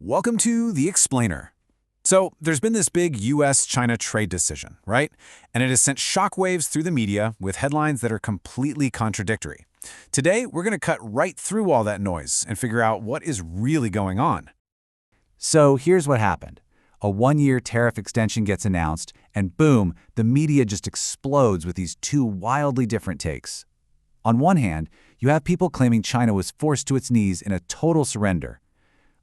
Welcome to The Explainer. So, there's been this big US-China trade decision, right? And it has sent shockwaves through the media with headlines that are completely contradictory. Today, we're going to cut right through all that noise and figure out what is really going on. So here's what happened. A one-year tariff extension gets announced, and boom, the media just explodes with these two wildly different takes. On one hand, you have people claiming China was forced to its knees in a total surrender.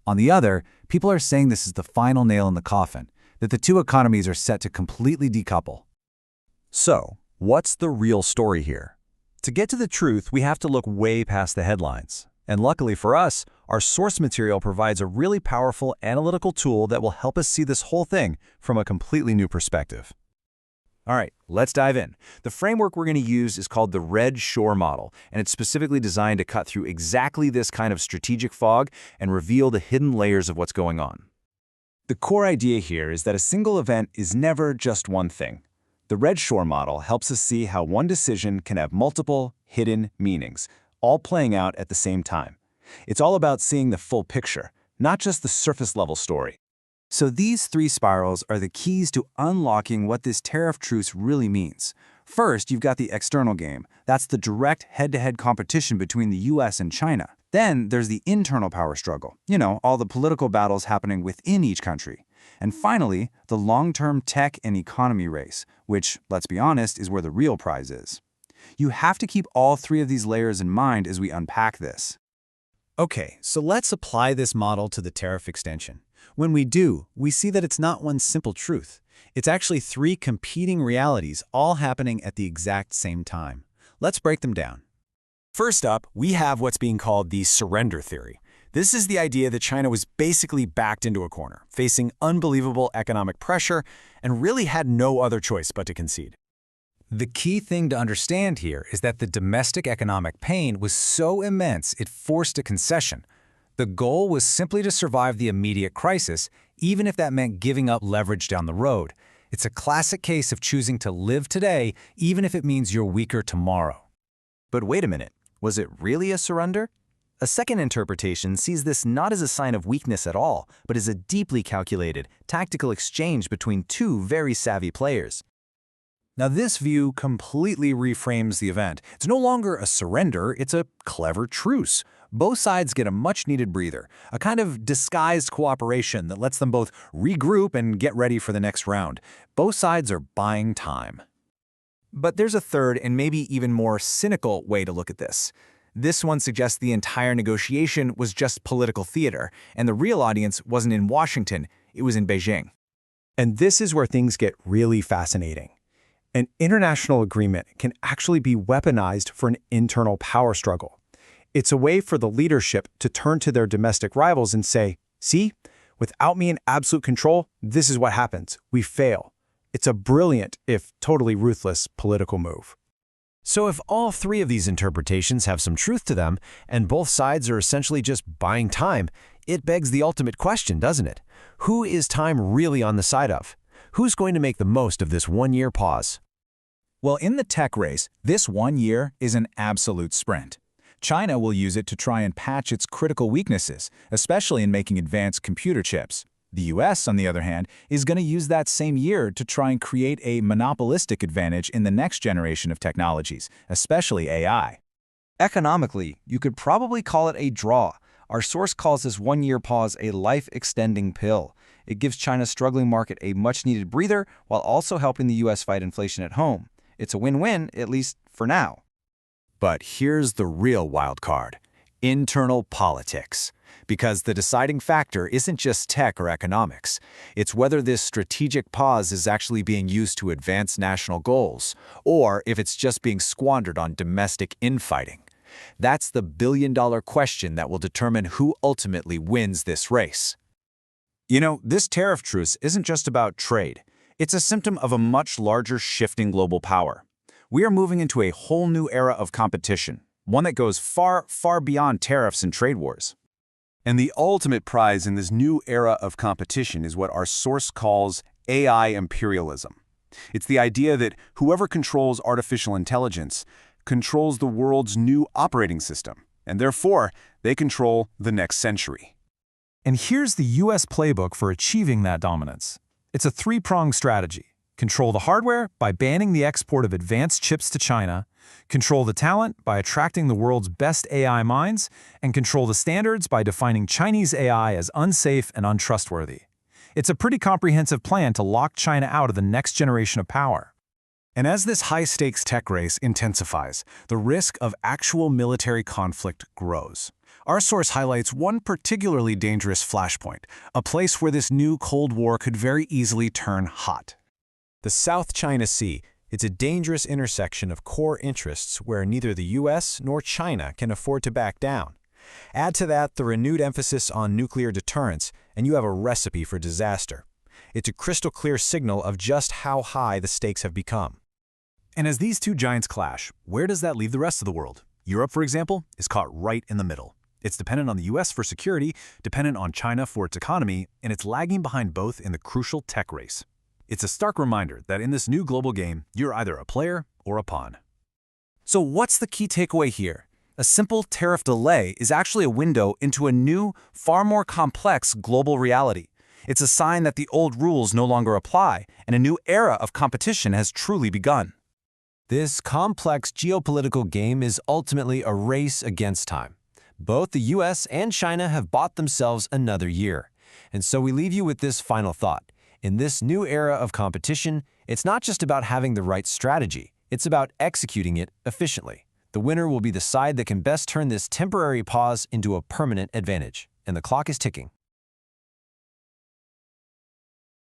On the other, people are saying this is the final nail in the coffin, that the two economies are set to completely decouple. So, what's the real story here? To get to the truth, we have to look way past the headlines. And luckily for us, our source material provides a really powerful analytical tool that will help us see this whole thing from a completely new perspective. All right, let's dive in. The framework we're going to use is called the Red Shore Model, and it's specifically designed to cut through exactly this kind of strategic fog and reveal the hidden layers of what's going on. The core idea here is that a single event is never just one thing. The Red Shore Model helps us see how one decision can have multiple, hidden meanings, all playing out at the same time. It's all about seeing the full picture, not just the surface-level story. So these three spirals are the keys to unlocking what this tariff truce really means. First, you've got the external game. That's the direct head-to-head competition between the US and China. Then there's the internal power struggle. All the political battles happening within each country. And finally, the long-term tech and economy race, which, let's be honest, is where the real prize is. You have to keep all three of these layers in mind as we unpack this. Okay, so let's apply this model to the tariff extension. When we do, we see that it's not one simple truth. It's actually three competing realities all happening at the exact same time. Let's break them down. First up, we have what's being called the surrender theory. This is the idea that China was basically backed into a corner, facing unbelievable economic pressure, and really had no other choice but to concede. The key thing to understand here is that the domestic economic pain was so immense it forced a concession. The goal was simply to survive the immediate crisis, even if that meant giving up leverage down the road. It's a classic case of choosing to live today, even if it means you're weaker tomorrow. But wait a minute, was it really a surrender? A second interpretation sees this not as a sign of weakness at all, but as a deeply calculated, tactical exchange between two very savvy players. Now, this view completely reframes the event. It's no longer a surrender, it's a clever truce. Both sides get a much-needed breather, a kind of disguised cooperation that lets them both regroup and get ready for the next round. Both sides are buying time. But there's a third and maybe even more cynical way to look at this. This one suggests the entire negotiation was just political theater, and the real audience wasn't in Washington, it was in Beijing. And this is where things get really fascinating. An international agreement can actually be weaponized for an internal power struggle. It's a way for the leadership to turn to their domestic rivals and say, see, without me in absolute control, this is what happens. We fail. It's a brilliant, if totally ruthless, political move. So if all three of these interpretations have some truth to them, and both sides are essentially just buying time, it begs the ultimate question, doesn't it? Who is time really on the side of? Who's going to make the most of this one-year pause? Well, in the tech race, this 1 year is an absolute sprint. China will use it to try and patch its critical weaknesses, especially in making advanced computer chips. The US, on the other hand, is going to use that same year to try and create a monopolistic advantage in the next generation of technologies, especially AI. Economically, you could probably call it a draw. Our source calls this one-year pause a life-extending pill. It gives China's struggling market a much-needed breather while also helping the US fight inflation at home. It's a win-win, at least for now. But here's the real wild card: internal politics. Because the deciding factor isn't just tech or economics. It's whether this strategic pause is actually being used to advance national goals, or if it's just being squandered on domestic infighting. That's the billion-dollar question that will determine who ultimately wins this race. This tariff truce isn't just about trade. It's a symptom of a much larger shifting global power. We are moving into a whole new era of competition, one that goes far, far beyond tariffs and trade wars. And the ultimate prize in this new era of competition is what our source calls AI imperialism. It's the idea that whoever controls artificial intelligence controls the world's new operating system, and therefore they control the next century. And here's the US playbook for achieving that dominance. It's a three-pronged strategy. Control the hardware by banning the export of advanced chips to China, control the talent by attracting the world's best AI minds, and control the standards by defining Chinese AI as unsafe and untrustworthy. It's a pretty comprehensive plan to lock China out of the next generation of power. And as this high-stakes tech race intensifies, the risk of actual military conflict grows. Our source highlights one particularly dangerous flashpoint, a place where this new Cold War could very easily turn hot. The South China Sea. It's a dangerous intersection of core interests where neither the US nor China can afford to back down. Add to that the renewed emphasis on nuclear deterrence, and you have a recipe for disaster. It's a crystal clear signal of just how high the stakes have become. And as these two giants clash, where does that leave the rest of the world? Europe, for example, is caught right in the middle. It's dependent on the US for security, dependent on China for its economy, and it's lagging behind both in the crucial tech race. It's a stark reminder that in this new global game, you're either a player or a pawn. So what's the key takeaway here? A simple tariff delay is actually a window into a new, far more complex global reality. It's a sign that the old rules no longer apply, and a new era of competition has truly begun. This complex geopolitical game is ultimately a race against time. Both the US and China have bought themselves another year. And so we leave you with this final thought. In this new era of competition, it's not just about having the right strategy, it's about executing it efficiently. The winner will be the side that can best turn this temporary pause into a permanent advantage, and the clock is ticking.